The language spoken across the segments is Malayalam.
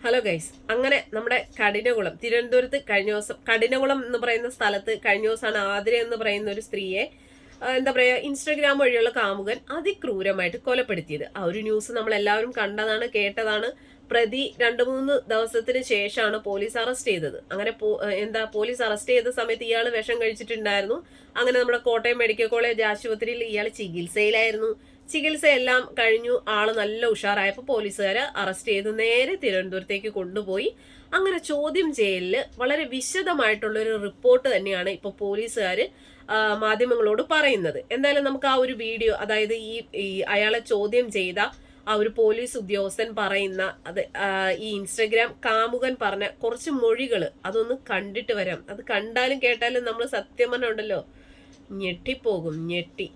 ഹലോ ഗൈസ്, അങ്ങനെ നമ്മുടെ കഠിനകുളം തിരുവനന്തപുരത്ത് കഴിഞ്ഞ ദിവസം കഠിനകുളം എന്ന് പറയുന്ന സ്ഥലത്ത് കഴിഞ്ഞ ദിവസമാണ് ആതിര എന്ന് പറയുന്ന ഒരു സ്ത്രീയെ എന്താ പറയാ ഇൻസ്റ്റഗ്രാം വഴിയുള്ള കാമുകൻ അതിക്രൂരമായിട്ട് കൊലപ്പെടുത്തിയത്. ആ ഒരു ന്യൂസ് നമ്മൾ എല്ലാവരും കണ്ടതാണ്, കേട്ടതാണ്. പ്രതി 2-3 ദിവസത്തിന് ശേഷമാണ് പോലീസ് അറസ്റ്റ് ചെയ്തത്. അങ്ങനെ പോലീസ് അറസ്റ്റ് ചെയ്ത സമയത്ത് ഇയാൾ വിഷം കഴിച്ചിട്ടുണ്ടായിരുന്നു. അങ്ങനെ നമ്മുടെ കോട്ടയം മെഡിക്കൽ കോളേജ് ആശുപത്രിയിൽ ഇയാൾ ചികിത്സയിലായിരുന്നു. ചികിത്സയെല്ലാം കഴിഞ്ഞു, ആള് നല്ല ഉഷാറായപ്പോൾ പോലീസുകാര് അറസ്റ്റ് ചെയ്ത് നേരെ തിരുവനന്തപുരത്തേക്ക് കൊണ്ടുപോയി. അങ്ങനെ ചോദ്യം ചെയ്യലില് വളരെ വിശദമായിട്ടുള്ള ഒരു റിപ്പോർട്ട് തന്നെയാണ് ഇപ്പൊ പോലീസുകാര് മാധ്യമങ്ങളോട് പറയുന്നത്. എന്തായാലും നമുക്ക് ആ ഒരു വീഡിയോ, അതായത് ഈ അയാളെ ചോദ്യം ചെയ്ത ആ ഒരു പോലീസ് ഉദ്യോഗസ്ഥൻ പറയുന്ന ഈ ഇൻസ്റ്റഗ്രാം കാമുകൻ പറഞ്ഞ കുറച്ച് മൊഴികൾ അതൊന്ന് കണ്ടിട്ട് വരാം. അത് കണ്ടാലും കേട്ടാലും നമ്മൾ സത്യം പറഞ്ഞുണ്ടല്ലോ ഞെട്ടിപ്പോകും, ഞെട്ടി.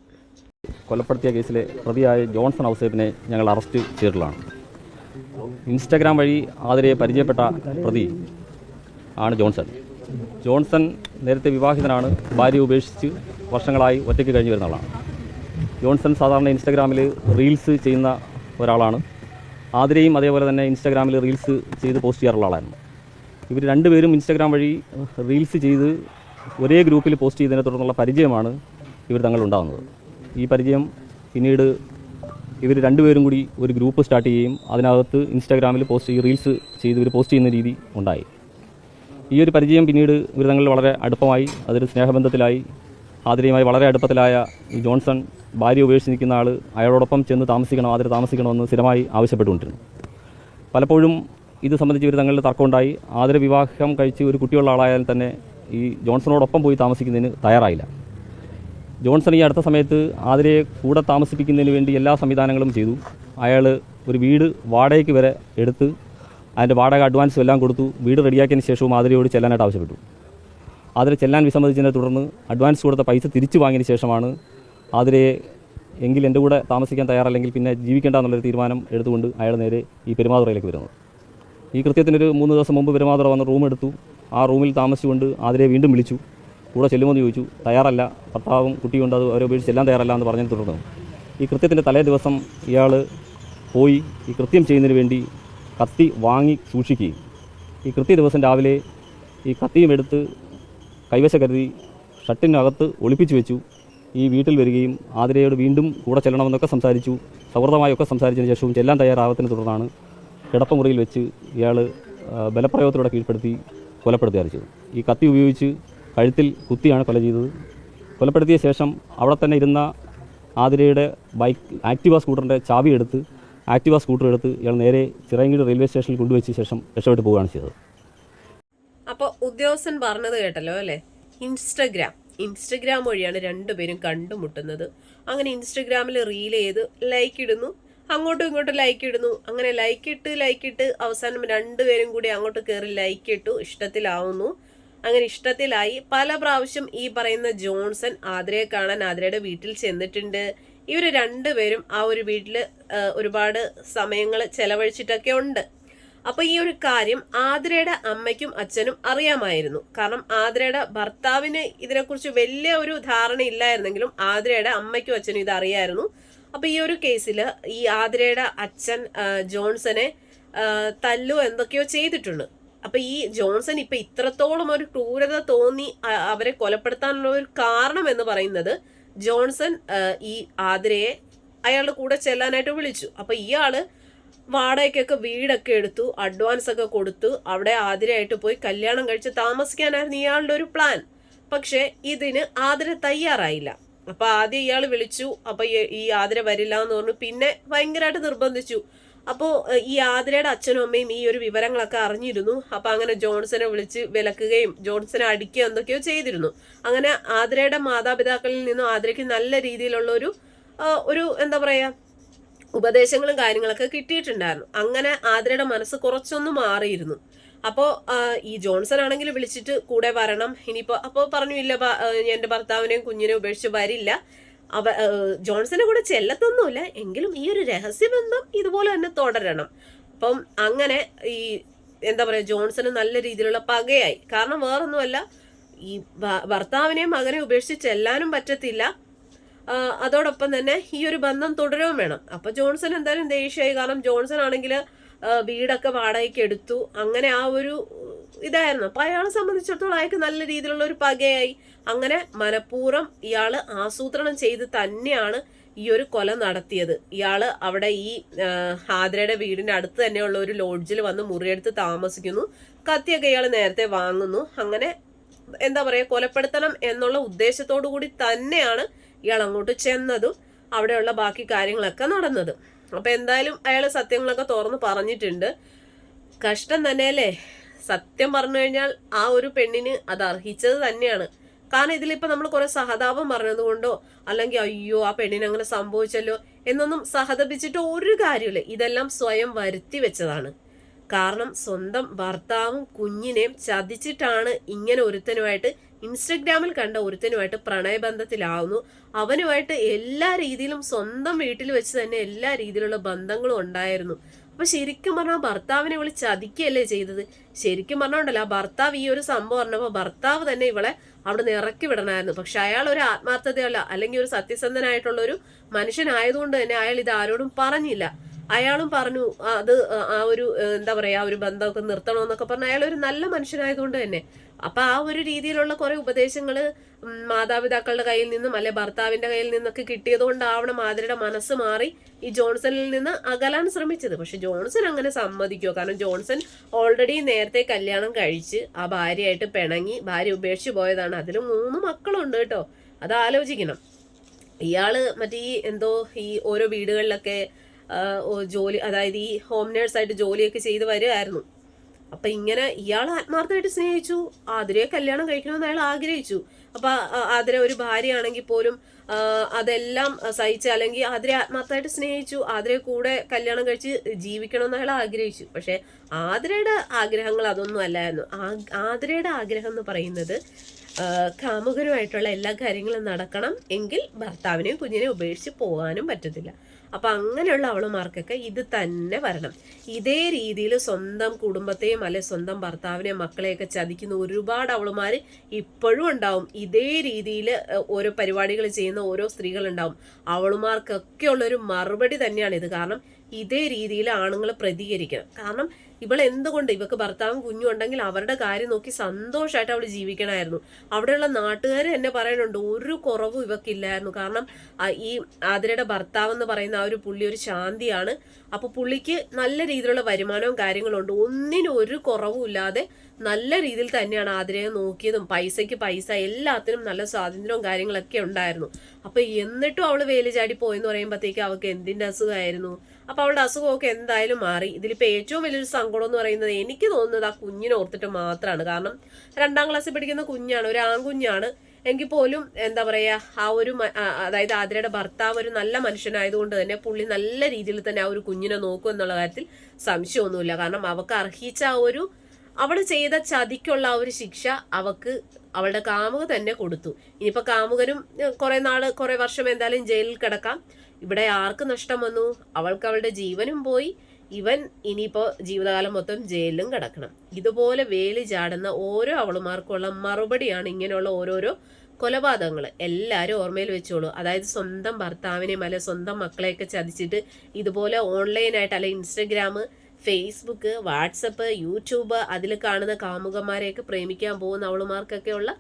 കൊലപ്പെടുത്തിയ കേസിലെ പ്രതിയായ ജോൺസൺ ഔസേപ്പിനെ ഞങ്ങൾ അറസ്റ്റ് ചെയ്തിട്ടുള്ളതാണ്. ഇൻസ്റ്റഗ്രാം വഴി ആതിരയെ പരിചയപ്പെട്ട പ്രതി ആണ് ജോൺസൺ നേരത്തെ വിവാഹിതനാണ്. ഭാര്യ ഉപേക്ഷിച്ച് വർഷങ്ങളായി ഒറ്റയ്ക്ക് കഴിഞ്ഞു വരുന്ന ആളാണ്. ജോൺസൺ സാധാരണ ഇൻസ്റ്റഗ്രാമിൽ റീൽസ് ചെയ്യുന്ന ഒരാളാണ്. ആതിരയും അതേപോലെ തന്നെ ഇൻസ്റ്റഗ്രാമിൽ റീൽസ് ചെയ്ത് പോസ്റ്റ് ചെയ്യാറുള്ള ആളായിരുന്നു. ഇവർ രണ്ടുപേരും ഇൻസ്റ്റഗ്രാം വഴി റീൽസ് ചെയ്ത് ഒരേ ഗ്രൂപ്പിൽ പോസ്റ്റ് ചെയ്തതിനെ തുടർന്നുള്ള പരിചയമാണ് ഇവർ തങ്ങളുണ്ടാകുന്നത്. ഈ പരിചയം പിന്നീട് ഇവർ രണ്ടുപേരും കൂടി ഒരു ഗ്രൂപ്പ് സ്റ്റാർട്ട് ചെയ്യുകയും അതിനകത്ത് ഇൻസ്റ്റാഗ്രാമിൽ റീൽസ് ചെയ്ത് ഇവർ പോസ്റ്റ് ചെയ്യുന്ന രീതി ഉണ്ടായി. ഈ ഒരു പരിചയം പിന്നീട് ഇവർ തങ്ങളിൽ വളരെ അടുപ്പമായി, അതൊരു സ്നേഹബന്ധത്തിലായി. ആതിരയുമായി വളരെ അടുപ്പത്തിലായ ഈ ജോൺസൺ ഭാര്യ ഉപേക്ഷിച്ച് നിൽക്കുന്ന ആൾ അയാളോടൊപ്പം ചെന്ന് ആതിര താമസിക്കണമെന്ന് സ്ഥിരമായി ആവശ്യപ്പെട്ടുകൊണ്ടിരുന്നു. പലപ്പോഴും ഇത് സംബന്ധിച്ച് ഇവർ തങ്ങളിൽ തർക്കമുണ്ടായി. ആതിര വിവാഹം കഴിച്ച് ഒരു കുട്ടിയുള്ള ആളായാലും തന്നെ ഈ ജോൺസണോടൊപ്പം പോയി താമസിക്കുന്നതിന് തയ്യാറായില്ല. ജോൺസൺ ഈ അടുത്ത സമയത്ത് ആതിരയെ കൂടെ താമസിപ്പിക്കുന്നതിന് വേണ്ടി എല്ലാ സംവിധാനങ്ങളും ചെയ്തു. അയാൾ ഒരു വീട് വാടകയ്ക്ക് വരെ എടുത്ത് അതിൻ്റെ വാടക അഡ്വാൻസും എല്ലാം കൊടുത്തു. വീട് റെഡിയാക്കിയതിന് ശേഷവും ആതിരയോട് ചെല്ലാനായിട്ട് ആവശ്യപ്പെട്ടു. ആതിര ചെല്ലാൻ വിസമ്മതിച്ചതിനെ തുടർന്ന് അഡ്വാൻസ് കൊടുത്ത പൈസ തിരിച്ചു വാങ്ങിയതിന് ശേഷമാണ് ആതിരയെ എങ്കിൽ എൻ്റെ കൂടെ താമസിക്കാൻ തയ്യാറല്ലെങ്കിൽ പിന്നെ ജീവിക്കേണ്ട എന്നുള്ളൊരു തീരുമാനം എടുത്തുകൊണ്ട് അയാൾ നേരെ ഈ പെരുമാതുറയിലേക്ക് വരുന്നത്. ഈ കൃത്യത്തിനൊരു 3 ദിവസം മുമ്പ് പെരുമാതുറ വന്ന് റൂം എടുത്തു. ആ റൂമിൽ താമസിച്ചുകൊണ്ട് ആതിരയെ വീണ്ടും വിളിച്ചു. കൂടെ ചെല്ലുമെന്ന് ചോദിച്ചു. തയ്യാറല്ല, ഭർത്താവും കുട്ടിയുണ്ട്, അത് അവരെ ഉപേക്ഷിച്ച് എല്ലാം തയ്യാറല്ല എന്ന് പറഞ്ഞതിനെ തുടർന്ന് ഈ കൃത്യത്തിൻ്റെ തലേ ദിവസം ഇയാൾ പോയി ഈ കൃത്യം ചെയ്യുന്നതിന് വേണ്ടി കത്തി വാങ്ങി സൂക്ഷിക്കുകയും ഈ കൃത്യ ദിവസം രാവിലെ ഈ കത്തിയും എടുത്ത് കൈവശം കരുതി ഷട്ടിനകത്ത് ഒളിപ്പിച്ചു വെച്ചു. ഈ വീട്ടിൽ വരികയും ആതിരയോട് വീണ്ടും കൂടെ ചെല്ലണമെന്നൊക്കെ സംസാരിച്ചു. സൗഹൃദമായൊക്കെ സംസാരിച്ചതിന് ശേഷവും ചെല്ലാൻ തയ്യാറാകത്തിന് തുടർന്നാണ് കിടപ്പമുറിയിൽ വെച്ച് ഇയാൾ ബലപ്രയോഗത്തിലൂടെ കീഴ്പ്പെടുത്തി കൊലപ്പെടുത്തുകയാണ് ചെയ്തത്. ഈ കത്തി ഉപയോഗിച്ച് കഴുത്തിൽ കുത്തിയാണ് കൊല ചെയ്തത്. കൊലപ്പെടുത്തിയ ശേഷം അവിടെ തന്നെ ഇരുന്ന ആതിരയുടെ ആക്ടിവ സ്കൂട്ടറിൻ്റെ ചാവി എടുത്ത് ഇയാൾ നേരെ ചിറയൻകീഴ് റെയിൽവേ സ്റ്റേഷനിൽ കൊണ്ടുവച്ച ശേഷം രക്ഷപ്പെട്ടു പോവുകയാണ് ചെയ്തത്. അപ്പോൾ ഉദ്യോഗസ്ഥൻ പറഞ്ഞത് കേട്ടല്ലോ അല്ലേ? ഇൻസ്റ്റഗ്രാം വഴിയാണ് രണ്ടുപേരും കണ്ടുമുട്ടുന്നത്. അങ്ങനെ ഇൻസ്റ്റഗ്രാമിൽ റീൽ ചെയ്ത് ലൈക്ക് ഇടുന്നു, അങ്ങോട്ടും ഇങ്ങോട്ടും ലൈക്ക് ഇടുന്നു. അങ്ങനെ ലൈക്ക് ഇട്ട് അവസാനം രണ്ടുപേരും കൂടി അങ്ങോട്ട് കയറി ലൈക്ക് ഇട്ടു, ഇഷ്ടത്തിലാവുന്നു. അങ്ങനെ ഇഷ്ടത്തിലായി പല പ്രാവശ്യം ഈ പറയുന്ന ജോൺസൺ ആതിരയെ കാണാൻ ആതിരയുടെ വീട്ടിൽ ചെന്നിട്ടുണ്ട്. ഇവർ രണ്ടുപേരും ആ ഒരു വീട്ടിൽ ഒരുപാട് സമയങ്ങൾ ചെലവഴിച്ചിട്ടൊക്കെ ഉണ്ട്. അപ്പൊ ഈ ഒരു കാര്യം ആതിരയുടെ അമ്മയ്ക്കും അച്ഛനും അറിയാമായിരുന്നു. കാരണം ആതിരയുടെ ഭർത്താവിന് ഇതിനെക്കുറിച്ച് വലിയ ഒരു ധാരണ ഇല്ലായിരുന്നെങ്കിലും ആതിരയുടെ അമ്മയ്ക്കും അച്ഛനും ഇത് അറിയായിരുന്നു. അപ്പൊ ഈ ഒരു കേസിൽ ഈ ആതിരയുടെ അച്ഛൻ ജോൺസനെ തല്ലു എന്തൊക്കെയോ ചെയ്തിട്ടുണ്ട്. അപ്പൊ ഈ ജോൺസൺ ഇപ്പൊ ഇത്രത്തോളം ഒരു ക്രൂരത തോന്നി അവരെ കൊലപ്പെടുത്താനുള്ള ഒരു കാരണം എന്ന് പറയുന്നത് ജോൺസൺ ഈ ആതിരയെ അയാളുടെ കൂടെ ചെല്ലാനായിട്ട് വിളിച്ചു. അപ്പൊ ഇയാള് വാടകയ്ക്കൊക്കെ വീടൊക്കെ എടുത്തു, അഡ്വാൻസ് ഒക്കെ കൊടുത്തു, അവിടെ ആതിരയായിട്ട് പോയി കല്യാണം കഴിച്ച് താമസിക്കാനായിരുന്നു ഇയാളുടെ ഒരു പ്ലാൻ. പക്ഷെ ഇതിന് ആതിര തയ്യാറായില്ല. അപ്പൊ ആദ്യം ഇയാൾ വിളിച്ചു. അപ്പൊ ഈ ആതിര വരില്ല എന്ന് പറഞ്ഞു. പിന്നെ ഭയങ്കരമായിട്ട് നിർബന്ധിച്ചു. അപ്പോൾ ഈ ആതിരയുടെ അച്ഛനും അമ്മയും ഈ ഒരു വിവരങ്ങളൊക്കെ അറിഞ്ഞിരുന്നു. അപ്പൊ അങ്ങനെ ജോൺസനെ വിളിച്ച് വിലക്കുകയും ജോൺസനെ അടിക്കുകയോ എന്തൊക്കെയോ ചെയ്തിരുന്നു. അങ്ങനെ ആതിരയുടെ മാതാപിതാക്കളിൽ നിന്നും ആതിരയ്ക്ക് നല്ല രീതിയിലുള്ള ഒരു എന്താ പറയാ ഉപദേശങ്ങളും കാര്യങ്ങളൊക്കെ കിട്ടിയിട്ടുണ്ടായിരുന്നു. അങ്ങനെ ആതിരയുടെ മനസ്സ് കുറച്ചൊന്ന് മാറിയിരുന്നു. അപ്പോൾ ഈ ജോൺസൺ ആണെങ്കിൽ വിളിച്ചിട്ട് കൂടെ വരണം. ഇനിയിപ്പോൾ അപ്പോൾ പറഞ്ഞു, ഇല്ല എൻ്റെ ഭർത്താവിനെയും കുഞ്ഞിനെയും ഉപേക്ഷിച്ച് വരില്ല, ജോൺസനെ കൂടെ ചെല്ലത്തൊന്നുമില്ല, എങ്കിലും ഈ ഒരു രഹസ്യബന്ധം ഇതുപോലെ തന്നെ തുടരണം. അപ്പം അങ്ങനെ ഈ എന്താ പറയാ ജോൺസന് നല്ല രീതിയിലുള്ള പകയായി. കാരണം വേറൊന്നുമല്ല, ഈ ഭർത്താവിനെയും മകനെ ഉപേക്ഷിച്ച് ചെല്ലാനും പറ്റത്തില്ല, അതോടൊപ്പം തന്നെ ഈ ഒരു ബന്ധം തുടരുകയും വേണം. അപ്പൊ ജോൺസൺ എന്തായാലും ദേഷ്യമായി. കാരണം ജോൺസൺ ആണെങ്കിൽ വീടൊക്കെ വാടകയ്ക്ക് എടുത്തു. അങ്ങനെ ആ ഒരു ഇതായിരുന്നു. അപ്പൊ അയാളെ സംബന്ധിച്ചിടത്തോളം അയാൾക്ക് നല്ല രീതിയിലുള്ള ഒരു പകയായി. അങ്ങനെ മനഃപൂർവ്വം ഇയാള് ആസൂത്രണം ചെയ്ത് തന്നെയാണ് ഈ ഒരു കൊല നടത്തിയത്. ഇയാള് അവിടെ ഈ ആതിരയുടെ വീടിന്റെ അടുത്ത് തന്നെയുള്ള ഒരു ലോഡ്ജിൽ വന്ന് മുറിയെടുത്ത് താമസിക്കുന്നു. കത്തിയൊക്കെ ഇയാൾ നേരത്തെ വാങ്ങുന്നു. അങ്ങനെ എന്താ പറയാ, കൊലപ്പെടുത്തണം എന്നുള്ള ഉദ്ദേശത്തോടു കൂടി തന്നെയാണ് ഇയാൾ അങ്ങോട്ട് ചെന്നതും അവിടെയുള്ള ബാക്കി കാര്യങ്ങളൊക്കെ നടന്നത്. അപ്പൊ എന്തായാലും അയാൾ സത്യങ്ങളൊക്കെ തുറന്ന് പറഞ്ഞിട്ടുണ്ട്. കഷ്ടം തന്നെയല്ലേ. സത്യം പറഞ്ഞു കഴിഞ്ഞാൽ ആ ഒരു പെണ്ണിന് അത് അർഹിച്ചത് തന്നെയാണ്. കാരണം ഇതിലിപ്പോ നമ്മൾ കുറെ സഹതാപം പറഞ്ഞത് കൊണ്ടോ അല്ലെങ്കിൽ അയ്യോ ആ പെണ്ണിന് അങ്ങനെ സംഭവിച്ചല്ലോ എന്നൊന്നും സഹതപിച്ചിട്ട് ഒരു കാര്യമില്ല. ഇതെല്ലാം സ്വയം വരുത്തി വെച്ചതാണ്. കാരണം സ്വന്തം ഭർത്താവും കുഞ്ഞിനെയും ചതിച്ചിട്ടാണ് ഇങ്ങനെ ഒരുത്തനുമായിട്ട്, ഇൻസ്റ്റഗ്രാമിൽ കണ്ട ഒരുത്തനുമായിട്ട് പ്രണയബന്ധത്തിലാവുന്നു. അവനുമായിട്ട് എല്ലാ രീതിയിലും സ്വന്തം വീട്ടിൽ വെച്ച് തന്നെ എല്ലാ രീതിയിലുള്ള ബന്ധങ്ങളും ഉണ്ടായിരുന്നു. അപ്പൊ ശരിക്കും പറഞ്ഞാൽ ഭർത്താവിനെ ഇവള് ചതിക്കുകയല്ലേ ചെയ്തത്. ശരിക്കും പറഞ്ഞോണ്ടല്ലോ, ആ ഭർത്താവ് ഈ ഒരു സംഭവം പറഞ്ഞപ്പോ ഭർത്താവ് തന്നെ ഇവളെ അവിടെ നിന്ന് ഇറക്കി വിടണമായിരുന്നു. പക്ഷെ അയാൾ ഒരു ആത്മാർത്ഥതയല്ല, അല്ലെങ്കിൽ ഒരു സത്യസന്ധനായിട്ടുള്ള ഒരു മനുഷ്യനായതുകൊണ്ട് തന്നെ അയാൾ ഇത് ആരോടും പറഞ്ഞില്ല. അയാളും പറഞ്ഞു അത് ആ ഒരു എന്താ പറയാ, ആ ഒരു ബന്ധമൊക്കെ നിർത്തണമെന്നൊക്കെ പറഞ്ഞ അയാൾ ഒരു നല്ല മനുഷ്യനായതുകൊണ്ട് തന്നെ. അപ്പൊ ആ ഒരു രീതിയിലുള്ള കുറെ ഉപദേശങ്ങള് മാതാപിതാക്കളുടെ കയ്യിൽ നിന്നും അല്ലെ ഭർത്താവിന്റെ കയ്യിൽ നിന്നൊക്കെ കിട്ടിയത് കൊണ്ടാവണം ആതിരയുടെ മനസ്സ് മാറി ഈ ജോൺസണിൽ നിന്ന് അകലാൻ ശ്രമിച്ചത്. പക്ഷെ ജോൺസൺ അങ്ങനെ സമ്മതിക്കുമോ? കാരണം ജോൺസൺ ഓൾറെഡി നേരത്തെ കല്യാണം കഴിച്ച് ആ ഭാര്യയായിട്ട് പിണങ്ങി, ഭാര്യ ഉപേക്ഷിച്ച് പോയതാണ്. അതിൽ 3 മക്കളുണ്ട് കേട്ടോ, അത് ആലോചിക്കണം. ഇയാള് മറ്റേ ഈ എന്തോ ഈ ഓരോ വീടുകളിലൊക്കെ ജോലി, അതായത് ഈ ഹോം നേഴ്സായിട്ട് ജോലിയൊക്കെ ചെയ്ത് വരുമായിരുന്നു. അപ്പൊ ഇങ്ങനെ ഇയാൾ ആത്മാർത്ഥമായിട്ട് സ്നേഹിച്ചു, ആതിരയെ കല്യാണം കഴിക്കണമെന്ന് അയാൾ ആഗ്രഹിച്ചു. അപ്പൊ ആതിര ഒരു ഭാര്യയാണെങ്കിൽ പോലും അതെല്ലാം സഹിച്ച്, അല്ലെങ്കിൽ ആതിരയെ ആത്മാർത്ഥമായിട്ട് സ്നേഹിച്ചു, ആതിരയെ കൂടെ കല്യാണം കഴിച്ച് ജീവിക്കണമെന്ന് അയാൾ ആഗ്രഹിച്ചു. പക്ഷെ ആതിരയുടെ ആഗ്രഹങ്ങൾ അതൊന്നും അല്ലായിരുന്നു. ആതിരയുടെ ആഗ്രഹം എന്ന് പറയുന്നത് കാമുകനുമായിട്ടുള്ള എല്ലാ കാര്യങ്ങളും നടക്കണം എങ്കിൽ ഭർത്താവിനെയും കുഞ്ഞിനെയും ഉപേക്ഷിച്ച് പോകാനും പറ്റത്തില്ല. അപ്പൊ അങ്ങനെയുള്ള അവളുമാർക്കൊക്കെ ഇത് തന്നെ വരണം. ഇതേ രീതിയിൽ സ്വന്തം കുടുംബത്തെയും അല്ലെ സ്വന്തം ഭർത്താവിനെയും മക്കളെയൊക്കെ ചതിക്കുന്ന ഒരുപാട് അവളുമാർ ഇപ്പോഴും ഉണ്ടാവും. ഇതേ രീതിയിൽ ഓരോ പരിപാടികൾ ചെയ്യുന്ന ഓരോ സ്ത്രീകളുണ്ടാവും. അവളുമാർക്കൊക്കെ ഉള്ളൊരു മറുപടി തന്നെയാണ് ഇത്. കാരണം ഇതേ രീതിയിൽ ആണുങ്ങൾ പ്രതികരിക്കണം. കാരണം ഇവൾ എന്തുകൊണ്ട്, ഇവക്ക് ഭർത്താവും കുഞ്ഞും ഉണ്ടെങ്കിൽ അവരുടെ കാര്യം നോക്കി സന്തോഷമായിട്ട് അവൾ ജീവിക്കണമായിരുന്നു. അവിടെയുള്ള നാട്ടുകാർ എന്നെ പറയുന്നുണ്ട് ഒരു കുറവും ഇവക്കില്ലായിരുന്നു. കാരണം ഈ ആതിരയുടെ ഭർത്താവ് എന്ന് പറയുന്ന ആ ഒരു പുള്ളി ഒരു ശാന്തിയാണ്. അപ്പൊ പുള്ളിക്ക് നല്ല രീതിയിലുള്ള വരുമാനവും കാര്യങ്ങളും ഉണ്ട്. ഒന്നിനും ഒരു കുറവും ഇല്ലാതെ നല്ല രീതിയിൽ തന്നെയാണ് ആതിരയെ നോക്കിയതും. പൈസയ്ക്ക് പൈസ, എല്ലാത്തിനും നല്ല സ്വാതന്ത്ര്യവും കാര്യങ്ങളൊക്കെ ഉണ്ടായിരുന്നു. അപ്പൊ എന്നിട്ടും അവള് വേലി ചാടി പോയെന്ന് പറയുമ്പോഴത്തേക്ക് അവൾക്ക് എന്തിന്റെ അസുഖമായിരുന്നു. അപ്പൊ അവളുടെ അസുഖമൊക്കെ എന്തായാലും മാറി. ഇതിലിപ്പോ ഏറ്റവും വലിയൊരു സങ്കടം എന്ന് പറയുന്നത് എനിക്ക് തോന്നുന്നത് ആ കുഞ്ഞിനെ ഓർത്തിട്ട് മാത്രമാണ്. കാരണം 2ാം ക്ലാസ്സിൽ പഠിക്കുന്ന കുഞ്ഞാണ്, ഒരു ആൺകുഞ്ഞാണ്. എങ്കിൽ പോലും എന്താ പറയാ, ആ ഒരു അതായത് ആതിരയുടെ ഭർത്താവ് ഒരു നല്ല മനുഷ്യനായതുകൊണ്ട് തന്നെ പുള്ളി നല്ല രീതിയിൽ തന്നെ ആ ഒരു കുഞ്ഞിനെ നോക്കും എന്നുള്ള കാര്യത്തിൽ സംശയമൊന്നുമില്ല. കാരണം അവക്ക് അർഹിച്ച ആ ഒരു, അവള് ചെയ്ത ചതിക്കുള്ള ആ ഒരു ശിക്ഷ അവക്ക് അവളുടെ കാമുക തന്നെ കൊടുത്തു. ഇനിയിപ്പോ കാമുകനും കുറെ വർഷം എന്തായാലും ജയിലിൽ കിടക്കാം. ഇവിടെ ആർക്ക് നഷ്ടം വന്നു? അവൾക്ക് അവളുടെ ജീവനും പോയി. ഇവൻ ഇനിയിപ്പോ ജീവിതകാലം മൊത്തം ജയിലിലും കിടക്കണം. ഇതുപോലെ വേലി ചാടുന്ന ഓരോ അവളുമാർക്കുള്ള മറുപടിയാണ് ഇങ്ങനെയുള്ള ഓരോരോ കൊലപാതകങ്ങൾ. എല്ലാവരും ഓർമ്മയിൽ വെച്ചോളൂ. അതായത് സ്വന്തം ഭർത്താവിനെയും അല്ലെ സ്വന്തം മക്കളെയൊക്കെ ചതിച്ചിട്ട് ഇതുപോലെ ഓൺലൈനായിട്ട് അല്ലെ ഇൻസ്റ്റഗ്രാം, ഫേസ്ബുക്ക്, വാട്സപ്പ്, യൂട്യൂബ് അതിൽ കാണുന്ന കാമുകന്മാരെയൊക്കെ പ്രേമിക്കാൻ പോകുന്ന അവളുമാർക്കൊക്കെ ഉള്ള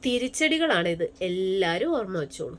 തിരിച്ചടികളാണിത്. എല്ലാവരും ഓർമ്മ വെച്ചോളൂ.